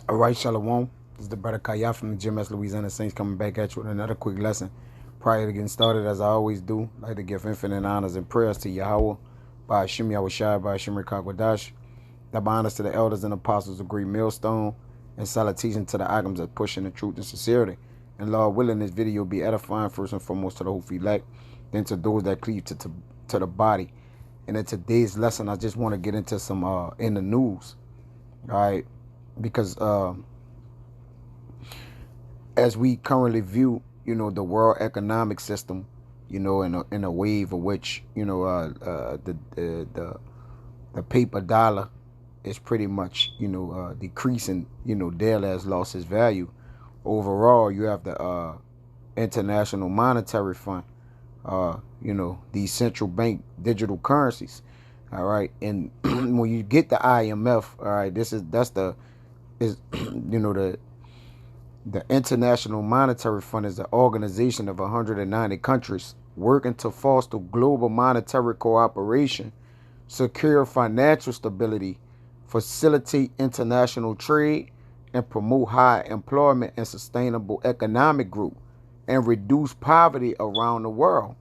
All right, Shalom. This is the brother Kaya from the GMS Louisiana Saints coming back at you with another quick lesson. Prior to getting started, as I always do, I'd like to give infinite honors and prayers to Yahweh, by Hashem Yahushai, by Hashem Rikakwadash. Double honors to the elders and apostles of Great Millstone, and salutation to the items that pushing the truth and sincerity. And Lord willing, this video will be edifying first and foremost to the whole elect, then to those that cleave to the body. And in today's lesson, I just want to get into some in the news. All right, because as we currently view, the world economic system, in a wave of which, the paper dollar is pretty much, decreasing, daily, has lost its value. Overall, you have the International Monetary Fund, these central bank digital currencies. All right, and when you get the IMF, all right, the International Monetary Fund is an organization of 190 countries working to foster global monetary cooperation, secure financial stability, facilitate international trade, and promote high employment and sustainable economic growth, and reduce poverty around the world.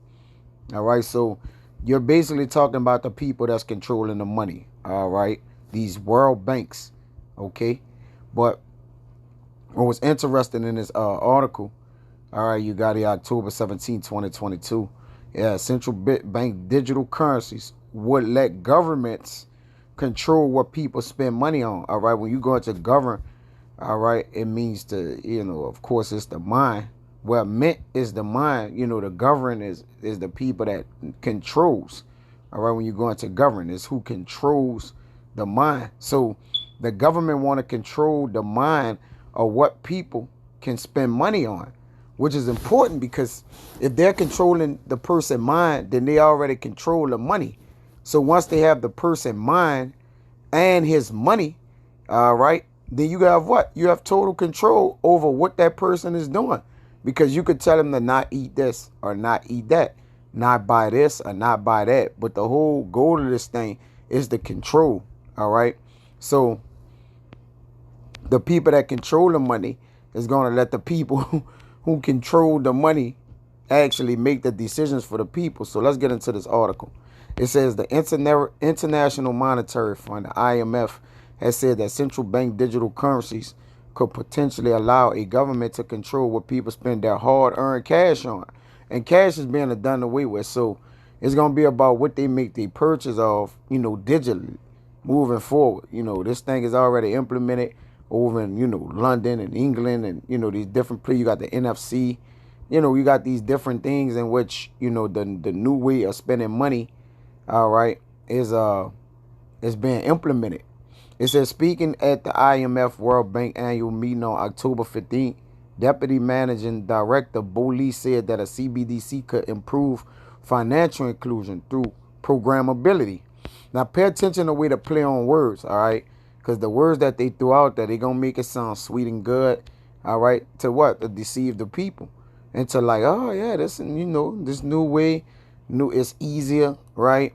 All right, so you're basically talking about the people that's controlling the money. All right, these world banks. Okay, but what was interesting in this article, all right, you got it October 17, 2022. Yeah, central bank digital currencies would let governments control what people spend money on. All right, when you go into govern, all right, it means of course, it's the mind. Well, mint is the mind. The govern is the people that controls. All right, when you go into govern, it's who controls the mind. So the government want to control the mind of what people can spend money on, which is important because if they're controlling the person mind, then they already control the money. So once they have the person mind and his money, all right, then you have what? You have total control over what that person is doing, because you could tell him to not eat this or not eat that, not buy this or not buy that. But the whole goal of this thing is the control. All right. So the people that control the money is going to let the people who control the money actually make the decisions for the people. So let's get into this article. It says the International Monetary Fund, the IMF, has said that central bank digital currencies could potentially allow a government to control what people spend their hard-earned cash on. And cash is being done away with. So it's going to be about what they make the purchase of, digitally moving forward. This thing is already implemented over in, London and England and, these different places. You got the NFC, you got these different things in which, the new way of spending money, all right, is being implemented. It says, speaking at the IMF World Bank annual meeting on October 15th, Deputy Managing Director Bo Lee said that a CBDC could improve financial inclusion through programmability. Now, pay attention to the way to play on words, all right? Because the words that they threw out there, they're going to make it sound sweet and good, all right? To what? To deceive the people. And to like, oh, yeah, this new way, it's easier, right?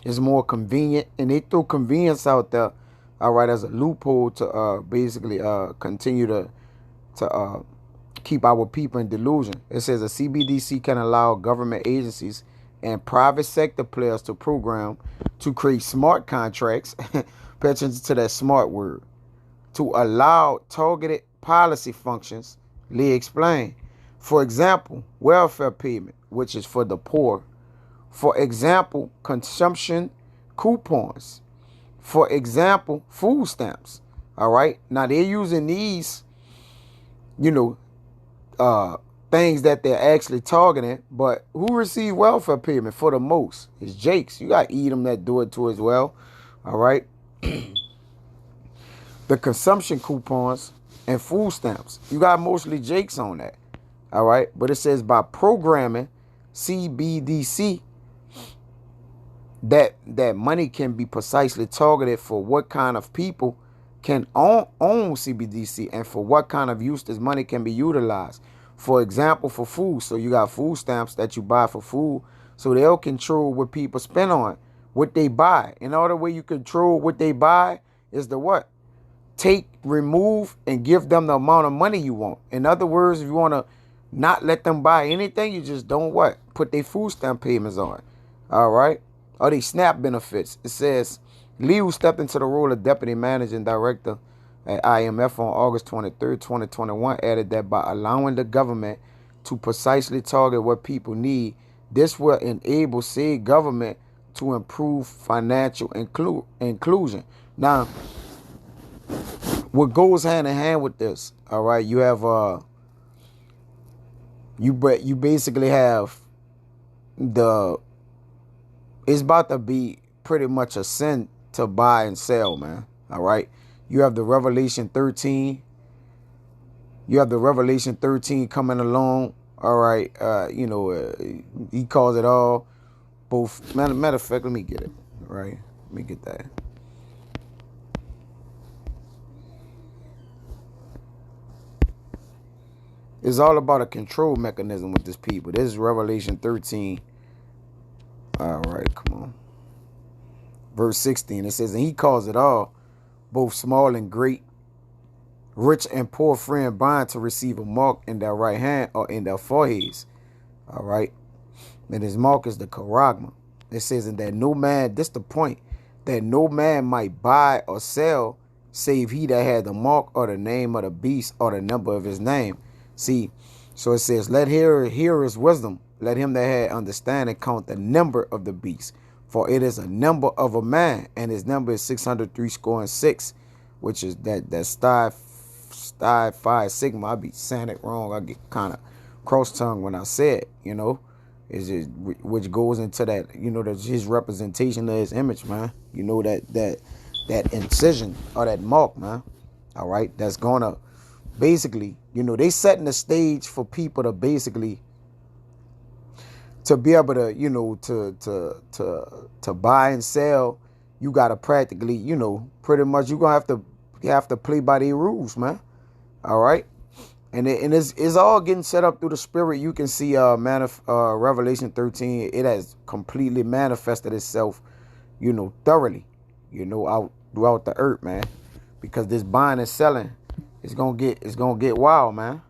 It's more convenient. And they threw convenience out there, all right, as a loophole to basically continue to keep our people in delusion. It says a CBDC can allow government agencies and private sector players to program to create smart contracts. Pay attention to that smart word. To allow targeted policy functions, Lee explained. For example, welfare payment, which is for the poor. For example, consumption coupons. For example, food stamps. All right. Now they're using these, things that they're actually targeting. But who receive welfare payment for the most? It's Jakes. You got Edom that do it too as well. All right. The consumption coupons and food stamps. You got mostly Jakes on that. All right. But it says by programming CBDC, that money can be precisely targeted for what kind of people can own CBDC and for what kind of use this money can be utilized. For example, for food. So you got food stamps that you buy for food. So they'll control what people spend on, what they buy. And all the way you control what they buy is the what? remove, and give them the amount of money you want. In other words, if you want to not let them buy anything, you just don't what? Put their food stamp payments on. All right? Or they SNAP benefits. It says, Lee, who stepped into the role of Deputy Managing Director at IMF on August 23rd, 2021, added that by allowing the government to precisely target what people need, this will enable said government to improve financial inclusion. Now, what goes hand in hand with this, all right, you have you basically have it's about to be pretty much a sin to buy and sell, man. All right. You have the Revelation 13. You have the Revelation 13 coming along. All right. He calls it all. Both. Matter of fact, let me get it. All right. Let me get that. It's all about a control mechanism with this people. This is Revelation 13. All right, come on. Verse 16, it says, and he calls it all, both small and great, rich and poor, free and bond, to receive a mark in their right hand or in their foreheads. All right. And his mark is the charagma. It says, and that no man, this the point, that no man might buy or sell, save he that had the mark or the name of the beast or the number of his name. See, so it says, let hear his wisdom. Let him that had understanding count the number of the beast. For it is a number of a man, and his number is 603 which is that Phi Sigma. I be saying it wrong. I get kind of cross-tongued when I say it, which goes into that, his representation of his image, man. That incision or that mark, man. All right, that's gonna basically, they setting the stage for people to basically to be able to, to buy and sell. You gotta practically, pretty much you have to play by their rules, man. All right. And it's all getting set up through the spirit. You can see Revelation 13, it has completely manifested itself, thoroughly, out throughout the earth, man. Because this buying and selling, it's gonna get wild, man.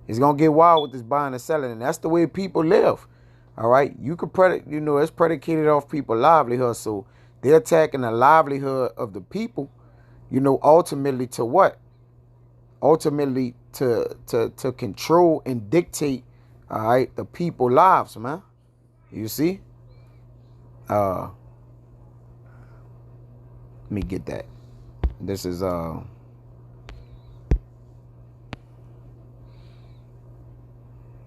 It's gonna get wild with this buying and selling, and that's the way people live. All right, you could it's predicated off people's livelihood, so they're attacking the livelihood of the people. Ultimately to what? Ultimately to control and dictate. All right, the people's lives, man. You see? Let me get that. This is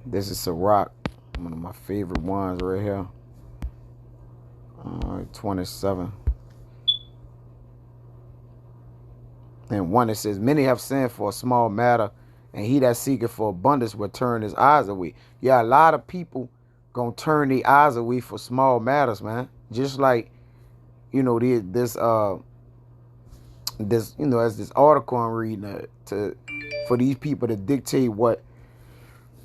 This is Sirach, one of my favorite ones right here. 27. And one, it says, many have sinned for a small matter, and he that seeketh for abundance will turn his eyes away. Yeah, a lot of people gonna turn their eyes away for small matters, man. Just like, this as this article I'm reading, for these people to dictate what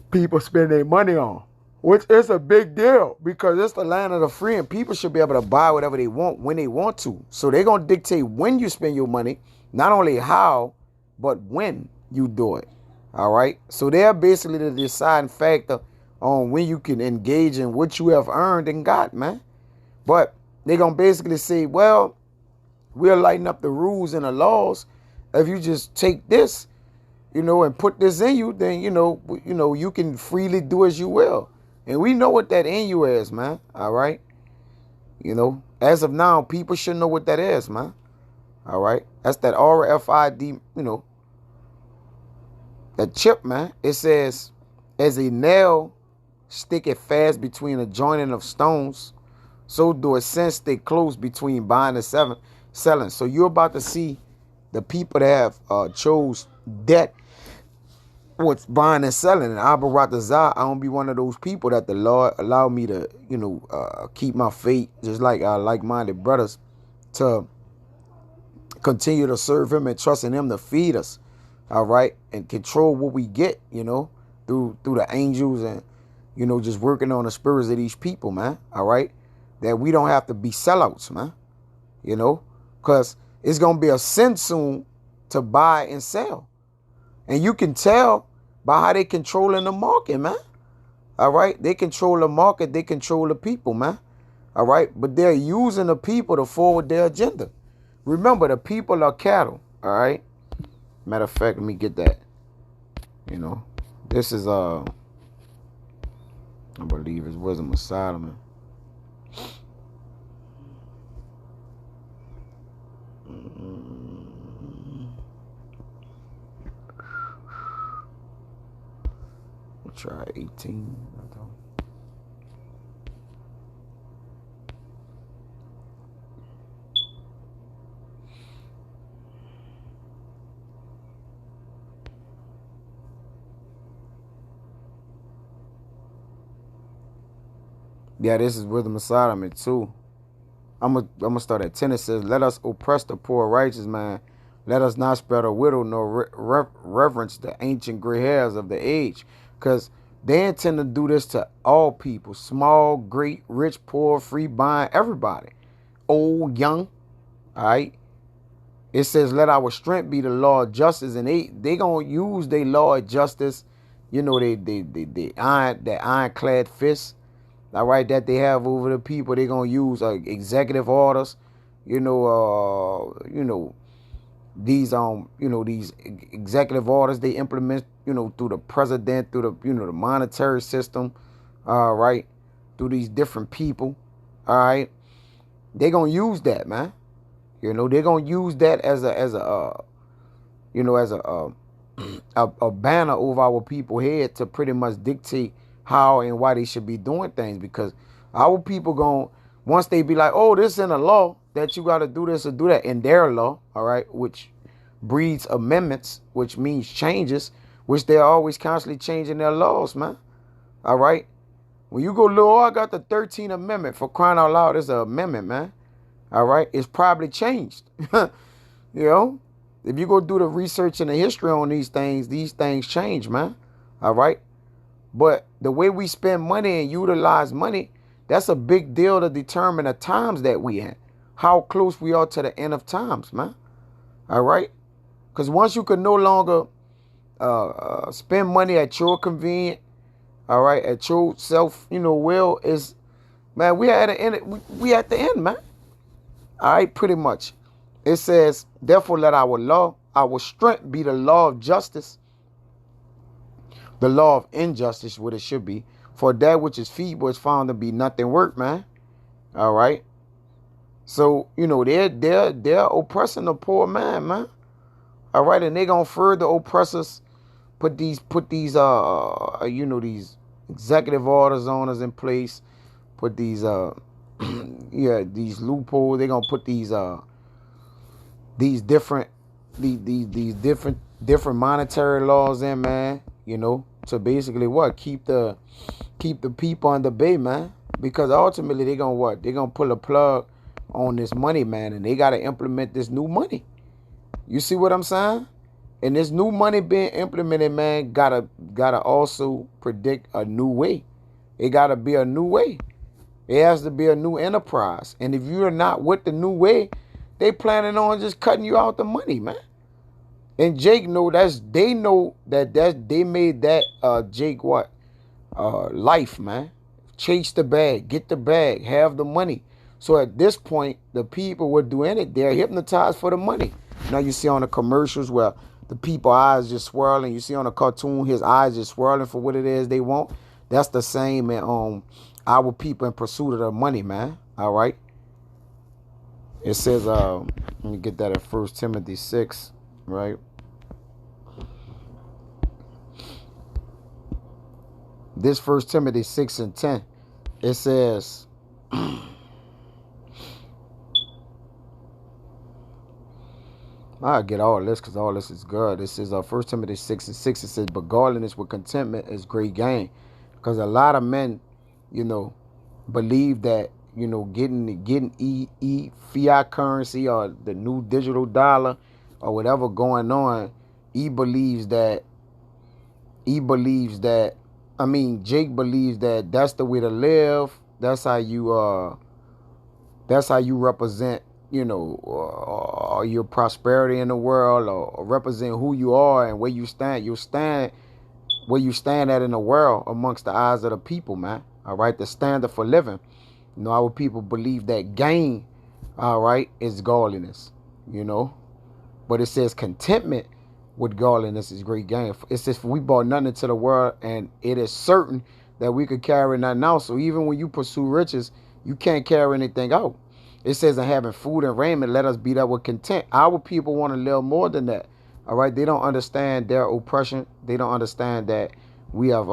people spend their money on, which is a big deal because it's the land of the free and people should be able to buy whatever they want when they want to. So they're going to dictate when you spend your money, not only how, but when you do it. All right. So they're basically the deciding factor on when you can engage in what you have earned and got, man. But they're going to basically say, well, we'll lighten up the rules and the laws. If you just take this, and put this in you, then, you can freely do as you will. And we know what that in you is, man. All right. As of now, people should know what that is, man. All right. That's that RFID, that chip, man. It says, as a nail sticketh fast between a joining of stones, so do a sin stick close between buying and selling. So you're about to see the people that have chose debt what's buying and selling. And Abaratazah, I don't be one of those people that the Lord allow me to, keep my faith, just like our like-minded brothers, to continue to serve him and trust in him to feed us, all right, and control what we get, through the angels and, just working on the spirits of these people, man, all right, that we don't have to be sellouts, man, because It's going to be a sin soon to buy and sell. And you can tell by how they controlling the market, man. All right. They control the market. They control the people, man. All right. But they're using the people to forward their agenda. Remember, the people are cattle. All right. Matter of fact, let me get that. You know, this is, I believe it's Wisdom of Solomon. We'll try 18. Yeah, this is Wisdom of Solomon too. I'm gonna start at 10. It says, "Let us oppress the poor righteous man. Let us not spare the widow, nor reverence the ancient gray hairs of the age." Because they intend to do this to all people, small, great, rich, poor, free, bond, everybody, old, young. All right. It says, "Let our strength be the law of justice," and they gonna use their law of justice. You know, they ironclad fists. All right, that they have over the people. They're gonna use executive orders, you know these these executive orders they implement, through the president, through the the monetary system, all right, through these different people, all right. They're gonna use that, man. They're gonna use that as a banner over our people's head to pretty much dictate how and why they should be doing things, because our people once they be like, oh, this in a law that you got to do this or do that in their law, all right, which breeds amendments, which means changes, which they're always constantly changing their laws, man. All right. When you go, look, I got the 13th Amendment, for crying out loud, it's an amendment, man. All right. It's probably changed. If you go do the research and the history on these things change, man. All right. But the way we spend money and utilize money, that's a big deal to determine the times that we in. How close we are to the end of times, man. All right. Because once you can no longer spend money at your convenience, all right, at your self, will, is, man, we at the end. We at the end, man. All right, pretty much. It says, "Therefore let our strength be the law of justice, the law of injustice," what it should be. "For that which is feeble is found to be nothing work," man. All right. So, they're oppressing the poor man. All right, and they're gonna further oppress us, put these these executive orders on us in place, put these these loopholes. They're gonna put these different different monetary laws in, man, to basically keep the people on the bay, man, because ultimately they're gonna pull a plug on this money, man, and they got to implement this new money. You see what I'm saying? And this new money being implemented, man, gotta also predict a new way. It gotta be a new way. It has to be a new enterprise. And if you're not with the new way, they planning on just cutting you out the money, man. And Jake they know that they made that Jake life, man. Chase the bag, get the bag, have the money. So at this point, the people were doing it. They're hypnotized for the money. Now you see on the commercials where the people eyes just swirling. You see on the cartoon, his eyes just swirling for what it is they want. That's the same in our people in pursuit of the money, man. All right. It says, let me get that at 1 Timothy 6, right? This 1 Timothy 6 and 10, it says, I get all this because all this is good. This is 1 Timothy 6 and 6. It says, "But godliness with contentment is great gain." Because a lot of men, believe that, getting fiat currency or the new digital dollar or whatever going on, Jake believes that that's the way to live. That's how you represent you know, or your prosperity in the world, or represent who you are and where you stand. You stand where you stand at in the world amongst the eyes of the people, man. All right, the standard for living. You know, our people believe that gain, all right, is godliness. You know, but it says contentment with godliness is great gain. It says we brought nothing into the world, and it is certain that we could carry nothing out. So even when you pursue riches, you can't carry anything out. It says, in having food and raiment, let us be that with content. Our people want to live more than that. All right. They don't understand their oppression. They don't understand that we have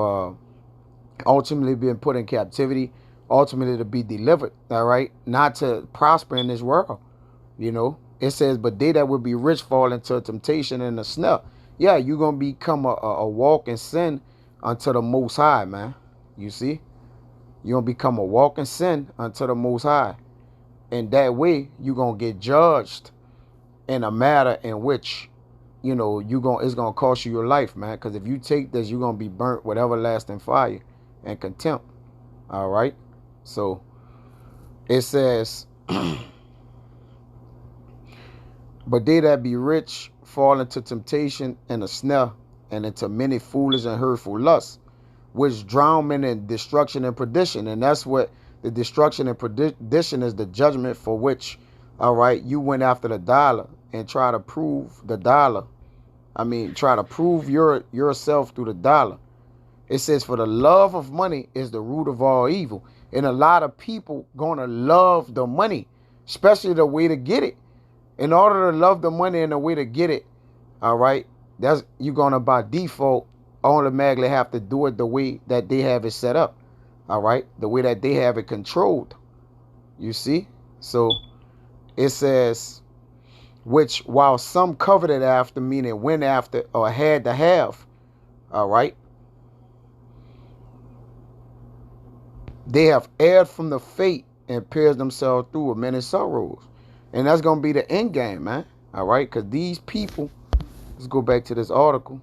ultimately been put in captivity, ultimately to be delivered. All right. Not to prosper in this world. You know, it says, but they that will be rich fall into temptation and a snare. Yeah, you're going to become a walk in sin unto the Most High, man. You see? You're going to become a walk in sin unto the Most High. And that way, you're going to get judged in a matter in which, you know, it's going to cost you your life, man. Because if you take this, you're going to be burnt with everlasting fire and contempt. All right? So, it says, but they that be rich fall into temptation and a snare, and into many foolish and hurtful lusts, which drown men in destruction and perdition. And that's what the destruction and perdition is, the judgment for which, all right, you went after the dollar and try to prove the dollar. I mean, try to prove yourself through the dollar. It says, for the love of money is the root of all evil. And a lot of people gonna love the money, especially the way to get it. In order to love the money and the way to get it, all right, that's you're gonna by default automatically have to do it the way that they have it set up. All right, the way that they have it controlled. You see? So it says, which while some coveted after, meaning went after or had to have, all right, they have erred from the faith and pierced themselves through with many sorrows. And that's going to be the end game, man. All right? Because these people, let's go back to this article.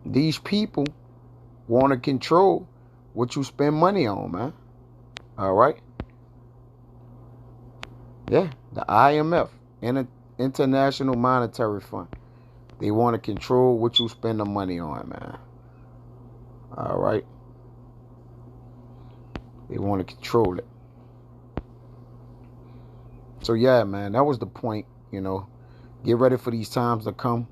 These people want to control what you spend money on, man. All right? Yeah, the IMF, International Monetary Fund. They want to control what you spend the money on, man. All right? They want to control it. So yeah, man, that was the point, you know. Get ready for these times to come,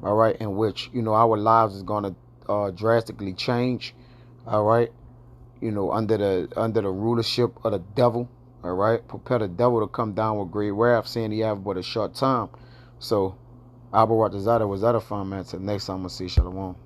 all right, in which, you know, our lives is going to drastically change, all right, you know, under the rulership of the devil, all right. Prepare the devil to come down with great wrath, saying he have but a short time. So, Abba Watazada was that a fun man. Till next time, I'm going to see Shalom.